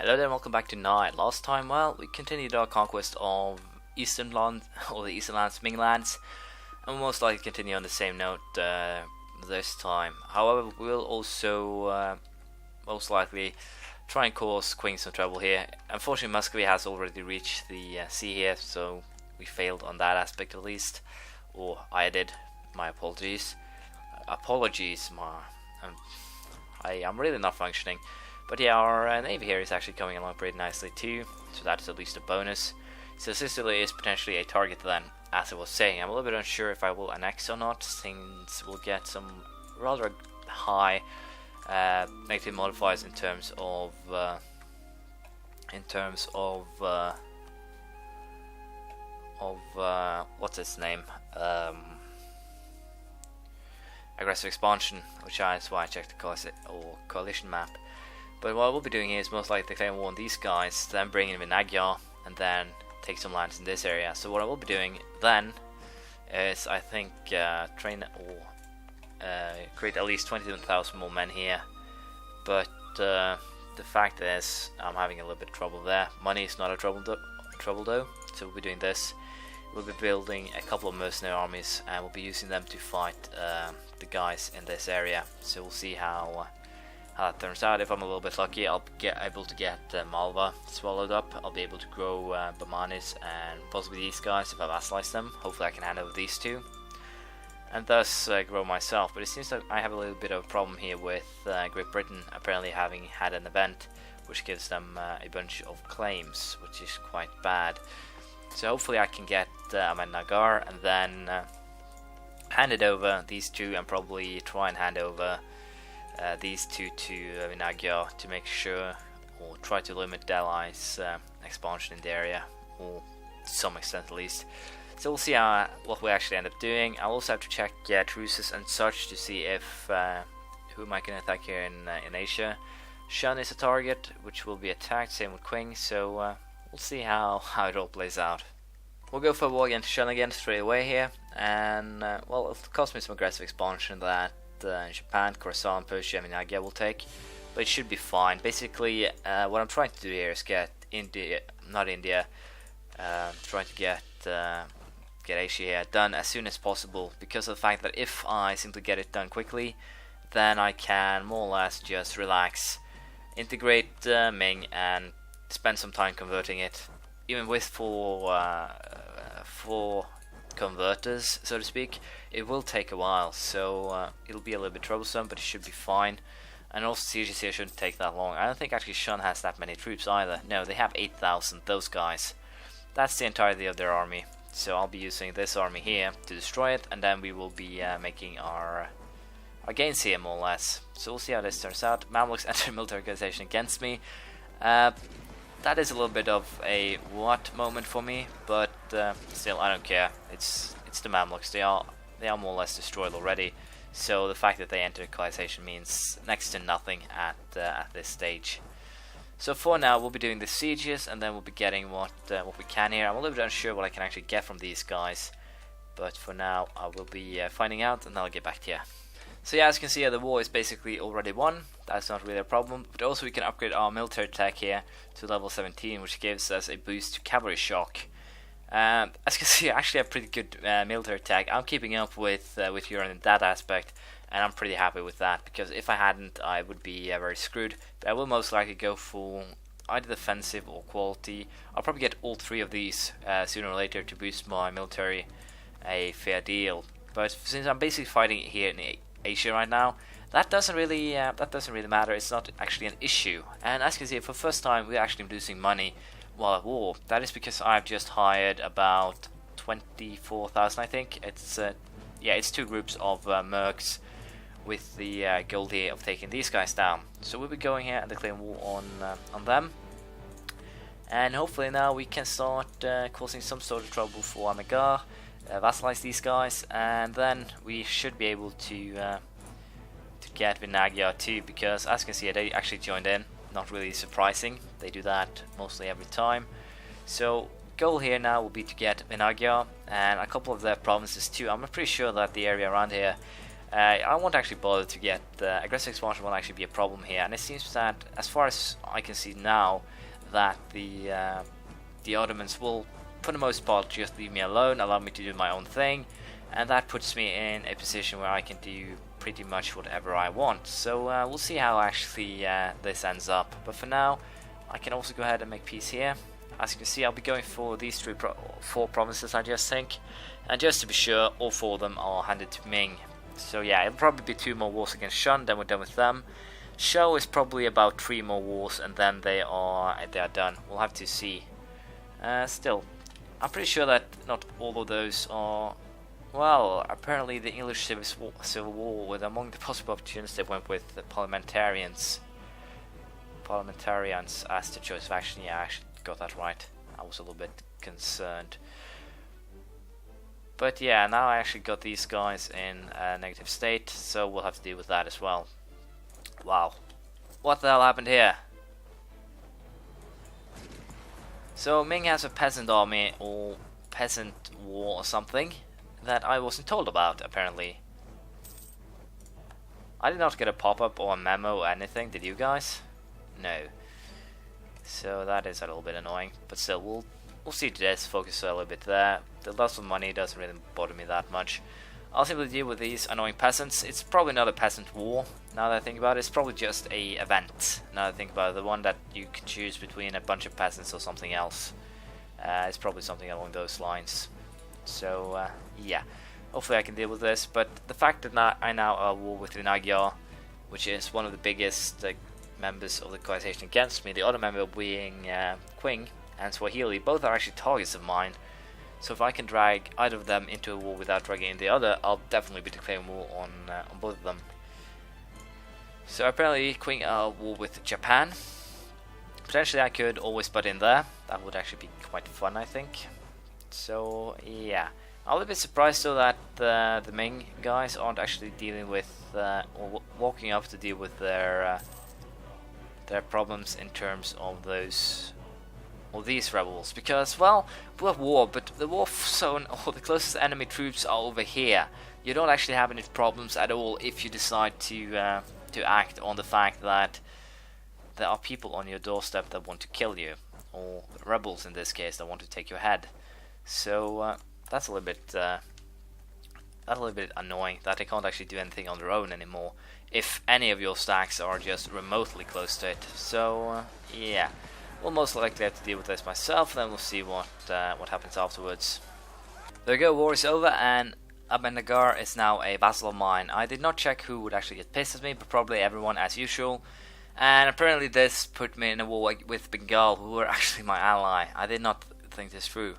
Hello there and welcome back to Najd. Last time, well, we continued our conquest of Eastern Land, or the Eastern Lands, Ming Lands, and we'll most likely continue on the same note this time. However, we'll also most likely try and cause Qing some trouble here. Unfortunately, Muscovy has already reached the sea here, so we failed on that aspect at least. Or I did. My apologies. I'm really not functioning. But yeah, our navy here is actually coming along pretty nicely too, so that's at least a bonus. So Sicily is potentially a target then, as I was saying. I'm a little bit unsure if I will annex or not, since we'll get some rather high negative modifiers in terms of what's its name? Aggressive expansion, which is why I checked the coalition map. But what we'll be doing here is most likely declaring war on these guys, then bring in Najd, and then take some lands in this area. So what I will be doing then is, I think, train or create at least 20,000 more men here. But the fact is, I'm having a little bit of trouble there. Money is not a trouble though. So we'll be doing this. We'll be building a couple of mercenary armies, and we'll be using them to fight the guys in this area. So we'll see how that turns out. If I'm a little bit lucky, I'll be able to get Malva swallowed up. I'll be able to grow Bamanis and possibly these guys if I vassalize them. Hopefully I can hand over these two and thus grow myself. But it seems that I have a little bit of a problem here with Great Britain apparently having had an event which gives them a bunch of claims, which is quite bad. So hopefully I can get Nagar and then hand it over these two, and probably try and hand over these two to Najd to make sure, or try to limit the allies' expansion in the area, or to some extent at least. So we'll see what we actually end up doing. I'll also have to check truces and such to see if whom I can attack here in Asia. Shan is a target which will be attacked, same with Qing, so we'll see how it all plays out. We'll go for a war against Shan again straight away here, and well, it'll cost me some aggressive expansion that Japan, Khorasan, Persia, and Najd will take, but it should be fine. Basically, what I'm trying to do here is get trying to get Asia here done as soon as possible, because of the fact that if I simply get it done quickly, then I can more or less just relax, integrate Ming, and spend some time converting it. Even with four converters, so to speak, it will take a while, so it'll be a little bit troublesome, but it should be fine. And also sieges here shouldn't take that long. I don't think actually Shun has that many troops either. No, they have 8,000, those guys. That's the entirety of their army. So I'll be using this army here to destroy it, and then we will be making our gains here more or less. So we'll see how this turns out. Mamluks enter military organization against me. That is a little bit of a what moment for me, but still I don't care. It's the Mamluks. They are more or less destroyed already. So the fact that they enter colonization means next to nothing at this stage. So for now we'll be doing the sieges, and then we'll be getting what we can here. I'm a little bit unsure what I can actually get from these guys, but for now I will be finding out, and I'll get back to you. So yeah, as you can see, the war is basically already won. That's not really a problem, but also we can upgrade our military tech here to level 17, which gives us a boost to cavalry shock. As you can see, I actually have pretty good military tech. I'm keeping up with Europe in that aspect, and I'm pretty happy with that, because if I hadn't, I would be very screwed. But I will most likely go for either defensive or quality. I'll probably get all three of these sooner or later to boost my military a fair deal. But since I'm basically fighting here in Asia right now, that doesn't really matter. It's not actually an issue. And as you can see, for the first time we're actually losing money while at war. That is because I've just hired about 24,000, I think. It's it's two groups of mercs with the goal here of taking these guys down. So we'll be going here and declaring war on them, and hopefully now we can start causing some sort of trouble for Nagar, vassalize these guys, and then we should be able to get Najd too, because as you can see, they actually joined in. Not really surprising, they do that mostly every time. So goal here now will be to get Najd and a couple of their provinces too. I'm pretty sure that the area around here I won't actually bother to get aggressive expansion won't actually be a problem here, and it seems that as far as I can see now that the Ottomans will for the most part just leave me alone, allow me to do my own thing, and that puts me in a position where I can do pretty much whatever I want. So we'll see how actually this ends up, but for now I can also go ahead and make peace here. As you can see, I'll be going for these four provinces, I just think, and just to be sure, all four of them are handed to Ming. So yeah, it'll probably be 2 more wars against Shun, then we're done with them. Shou is probably about 3 more wars, and then they are done. We'll have to see. Still, I'm pretty sure that not all of those are. Well, apparently the English Civil War was among the possible opportunities they went with the parliamentarians. Parliamentarians as the choice of action. Yeah, I actually got that right. I was a little bit concerned. But yeah, now I actually got these guys in a negative state, so we'll have to deal with that as well. Wow. What the hell happened here? So Ming has a peasant army or peasant war or something that I wasn't told about, apparently. I did not get a pop-up or a memo or anything, did you guys? No. So that is a little bit annoying, but still we'll see to this, focus a little bit there. The loss of money doesn't really bother me that much. I'll simply deal with these annoying peasants. It's probably not a peasant war, now that I think about it. It's probably just a event, now that I think about it. The one that you can choose between a bunch of peasants or something else. It's probably something along those lines. So, yeah. Hopefully I can deal with this, but the fact that I now are at war with the Magyar, which is one of the biggest members of the coalition against me, the other member being Qing and Swahili, both are actually targets of mine. So if I can drag either of them into a war without dragging in the other, I'll definitely be declaring war on both of them. So apparently Qing are at war with Japan. Potentially I could always butt in there. That would actually be quite fun, I think. So yeah, I'm a bit surprised though that the Ming guys aren't actually dealing with or walking up to deal with their problems in terms of those. Or these rebels, because, well, we're at war, but the war zone or the closest enemy troops are over here. You don't actually have any problems at all if you decide to act on the fact that there are people on your doorstep that want to kill you, or rebels in this case that want to take your head. So that's a little bit annoying that they can't actually do anything on their own anymore if any of your stacks are just remotely close to it. So yeah. We'll most likely have to deal with this myself, then we'll see what happens afterwards. There we go, war is over, and Ahmednagar is now a vassal of mine. I did not check who would actually get pissed at me, but probably everyone as usual. And apparently this put me in a war with Bengal, who were actually my ally. I did not think this through.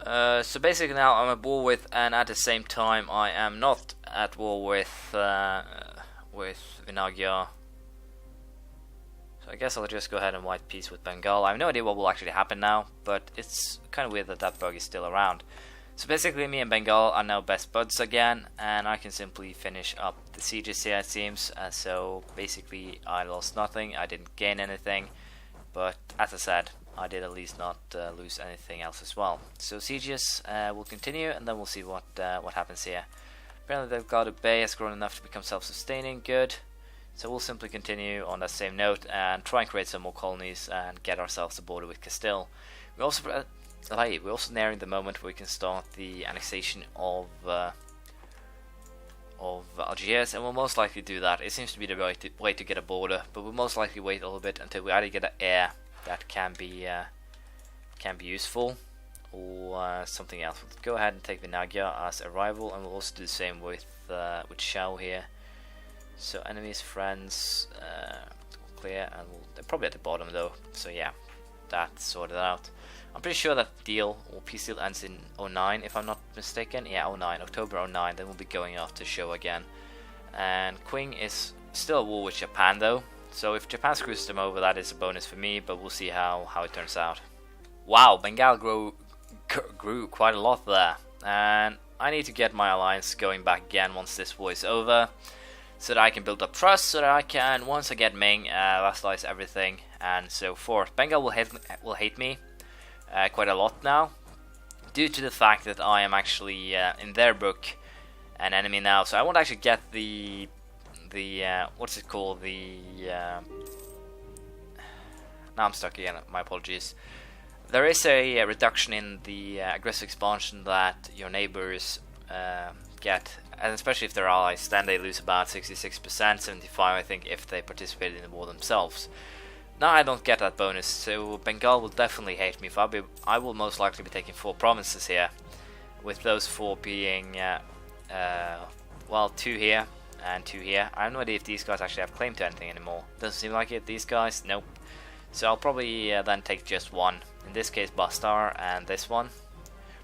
So basically now I'm at war with, and at the same time I am not at war with Vinagyar. I guess I'll just go ahead and white peace with Bengal. I have no idea what will actually happen now, but it's kind of weird that that bug is still around. So basically me and Bengal are now best buds again, and I can simply finish up the sieges here it seems. So basically I lost nothing, I didn't gain anything, but as I said, I did at least not lose anything else as well. So sieges will continue, and then we'll see what happens here. Apparently they've got a bay has grown enough to become self-sustaining, good. So we'll simply continue on that same note and try and create some more colonies and get ourselves a border with Castile. We're also nearing the moment where we can start the annexation of Algiers, and we'll most likely do that. It seems to be the right way to get a border, but we'll most likely wait a little bit until we either get an heir that can be useful, or something else. We'll go ahead and take Vinagyar as a rival, and we'll also do the same with Shou here. So enemies, friends, clear, and they're probably at the bottom though. So yeah, that's sorted out. I'm pretty sure that deal or peace deal ends in 09 if I'm not mistaken. Yeah, 09, October 09. Then we'll be going after Shou again. And Qing is still at war with Japan though. So if Japan screws them over, that is a bonus for me. But we'll see how it turns out. Wow, Bengal grew quite a lot there, and I need to get my alliance going back again once this war is over, so that I can build up trust, so that I can, once I get Ming, vassalize everything, and so forth. Bengal will hate me quite a lot now, due to the fact that I am actually, in their book, an enemy now, so I won't actually get the what's it called, now I'm stuck again, my apologies. There is a reduction in the aggressive expansion that your neighbors get, and especially if they're allies, then they lose about 66%, 75% I think if they participate in the war themselves. Now I don't get that bonus, so Bengal will definitely hate me. If I will most likely be taking 4 provinces here, with those 4 being, well, 2 here and 2 here. I have no idea if these guys actually have claim to anything anymore. Doesn't seem like it. These guys, nope. So I'll probably then take just 1. In this case, Bastar, and this one.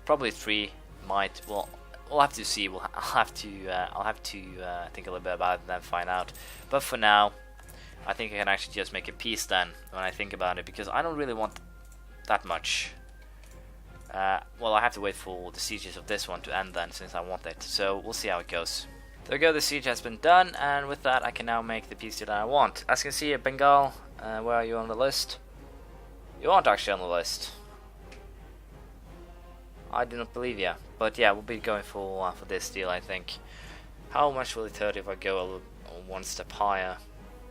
Probably 3 might. Well, we'll have to see. I'll have to think a little bit about it and then find out. But for now, I think I can actually just make a peace then when I think about it, because I don't really want that much. Well, I have to wait for the sieges of this one to end then, since I want it. So we'll see how it goes. There we go, the siege has been done, and with that I can now make the peace deal that I want. As you can see, Bengal, where are you on the list? You aren't actually on the list. I do not believe you. But yeah, we'll be going for this deal, I think. How much will it hurt if I go one step higher?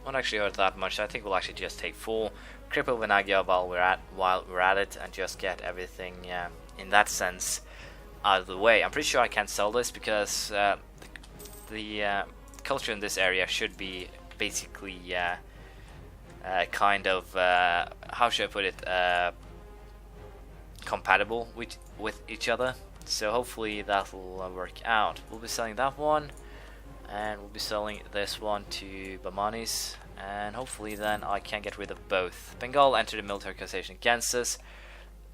Won't actually hurt that much. I think we'll actually just take 4. Cripple Vinagya while we're at it, and just get everything in that sense out of the way. I'm pretty sure I can't sell this because the culture in this area should be basically kind of how should I put it, compatible with each other. So hopefully that will work out. We'll be selling that one, and we'll be selling this one to Bamanis, and hopefully then I can get rid of both. Bengal entered a military coalition against us,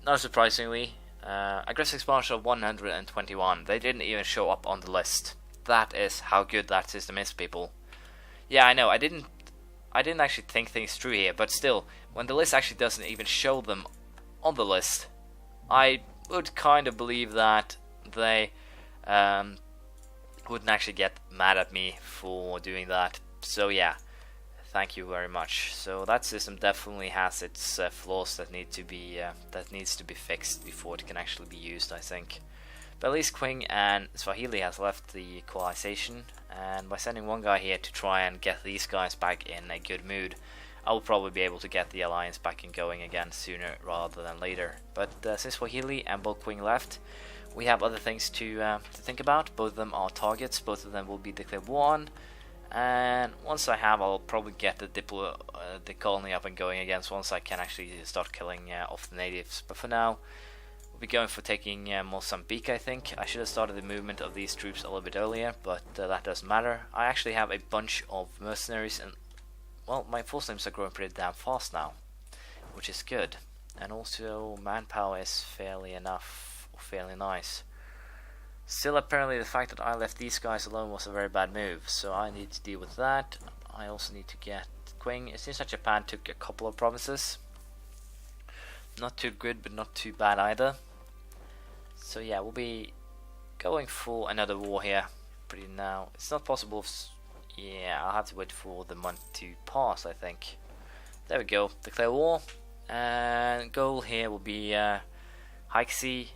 not surprisingly. Aggressive expansion of 121. They didn't even show up on the list. That is how good that system is, people. Yeah, I know, I didn't actually think things through here, but still, when the list actually doesn't even show them on the list, I would kind of believe that they wouldn't actually get mad at me for doing that. So yeah, thank you very much. So that system definitely has its flaws that needs to be fixed before it can actually be used, I think. But at least Qing and Swahili has left the coalition, and by sending one guy here to try and get these guys back in a good mood, I will probably be able to get the alliance back and going again sooner rather than later. But since Swahili and both Qing left, we have other things to think about. Both of them are targets, both of them will be declared war on, and once I have, I'll probably get the colony up and going again, so once I can actually start killing off the natives. But for now, we'll be going for taking Mozambique, I think. I should have started the movement of these troops a little bit earlier, but that doesn't matter. I actually have a bunch of mercenaries, and well, my force names are growing pretty damn fast now, which is good. And also manpower is fairly nice. Still, apparently the fact that I left these guys alone was a very bad move, so I need to deal with that. I also need to get Qing. It seems like Japan took a couple of provinces. Not too good, but not too bad either. So yeah, we'll be going for another war here pretty now. It's not possible. Yeah, I'll have to wait for the month to pass, I think. There we go. Declare war. And goal here will be Haixi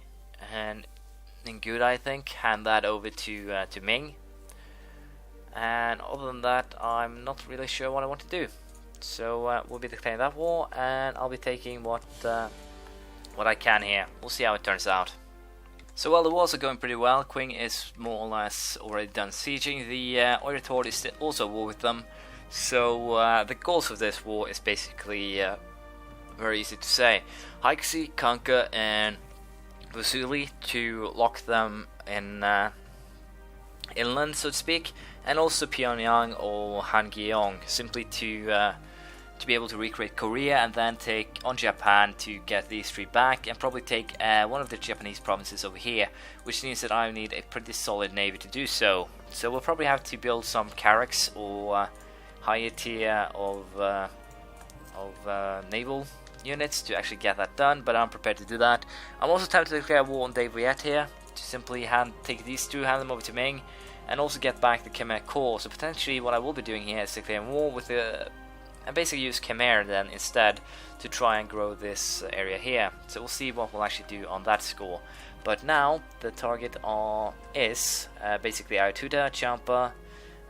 and Ningguda, I think. Hand that over to Ming. And other than that, I'm not really sure what I want to do. So we'll be declaring that war, and I'll be taking what I can here. We'll see how it turns out. So while the wars are going pretty well, Qing is more or less already done sieging. The Oiratord is also at war with them. So the goals of this war is basically very easy to say. Haixi, Conquer, and Vasuli to lock them in inland, so to speak, and also Pyongyang or Hangyeong, simply to be able to recreate Korea and then take on Japan to get these 3 back, and probably take one of the Japanese provinces over here, which means that I need a pretty solid navy to do so. So we'll probably have to build some carracks or higher tier of naval units to actually get that done, but I'm prepared to do that. I'm also tempted to declare war on Dayviet here, to simply take these 2, hand them over to Ming, and also get back the Khmer Corps. So potentially what I will be doing here is declaring war with and basically use Khmer then instead to try and grow this area here. So we'll see what we'll actually do on that score. But now the target is basically Ayatuda, Champa,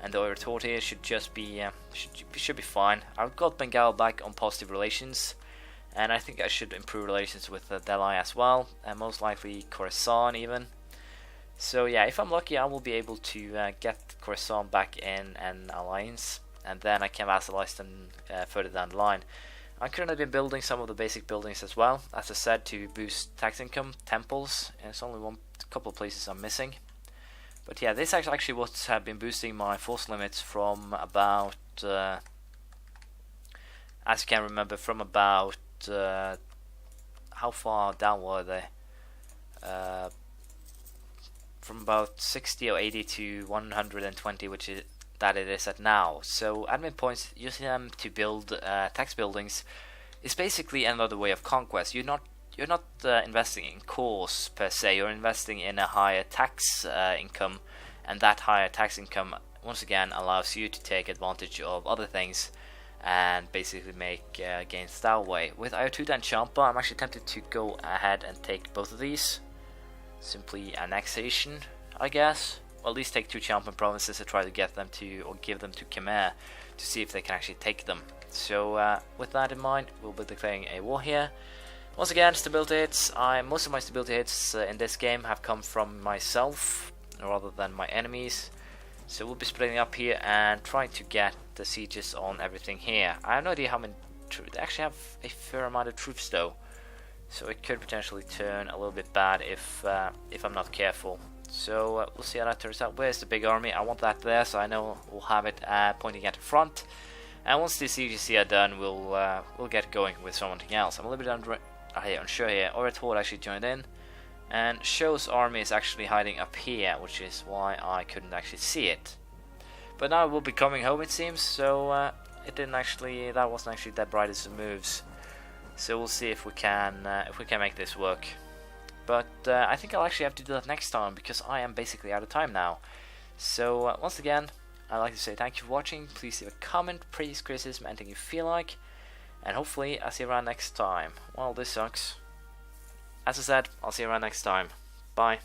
and the Oirator here should just be should be fine. I've got Bengal back on positive relations, and I think I should improve relations with Delhi as well, and most likely Khorasan even. So yeah, if I'm lucky, I will be able to get Khorasan back in an alliance, and then I can vassalize them further down the line. I'm currently been building some of the basic buildings as well, as I said, to boost tax income, temples, and it's only a couple of places I'm missing. But yeah, this is actually what's have been boosting my force limits from about, as you can remember, from about, how far down were they? From about 60 or 80 to 120, which is that it is at now. So admin points, using them to build tax buildings is basically another way of conquest. You're not investing in cores per se. You're investing in a higher tax income, and that higher tax income once again allows you to take advantage of other things and basically make gains that way. With Ayatuda and Champa, I'm actually tempted to go ahead and take both of these. Simply annexation, I guess. Or at least take 2 Champan provinces and try to get them to, or give them to Khmer to see if they can actually take them. So with that in mind, we'll be declaring a war here. Once again, stability hits. Most of my stability hits in this game have come from myself rather than my enemies. So we'll be splitting up here and trying to get the sieges on everything here. I have no idea how many troops. They actually have a fair amount of troops though, so it could potentially turn a little bit bad if I'm not careful. So we'll see how that turns out. Where's the big army? I want that there, so I know we'll have it pointing at the front. And once the sieges are done, we'll get going with something else. I'm a little bit unsure here. Orator actually joined in, and Show's army is actually hiding up here, which is why I couldn't actually see it. But now we'll be coming home, it seems. So that wasn't actually that brightest of moves. So we'll see if we can make this work. But I think I'll actually have to do that next time, because I am basically out of time now. So once again, I'd like to say thank you for watching. Please leave a comment, praise, criticism, anything you feel like. And hopefully I'll see you around next time. Well, this sucks. As I said, I'll see you around next time. Bye.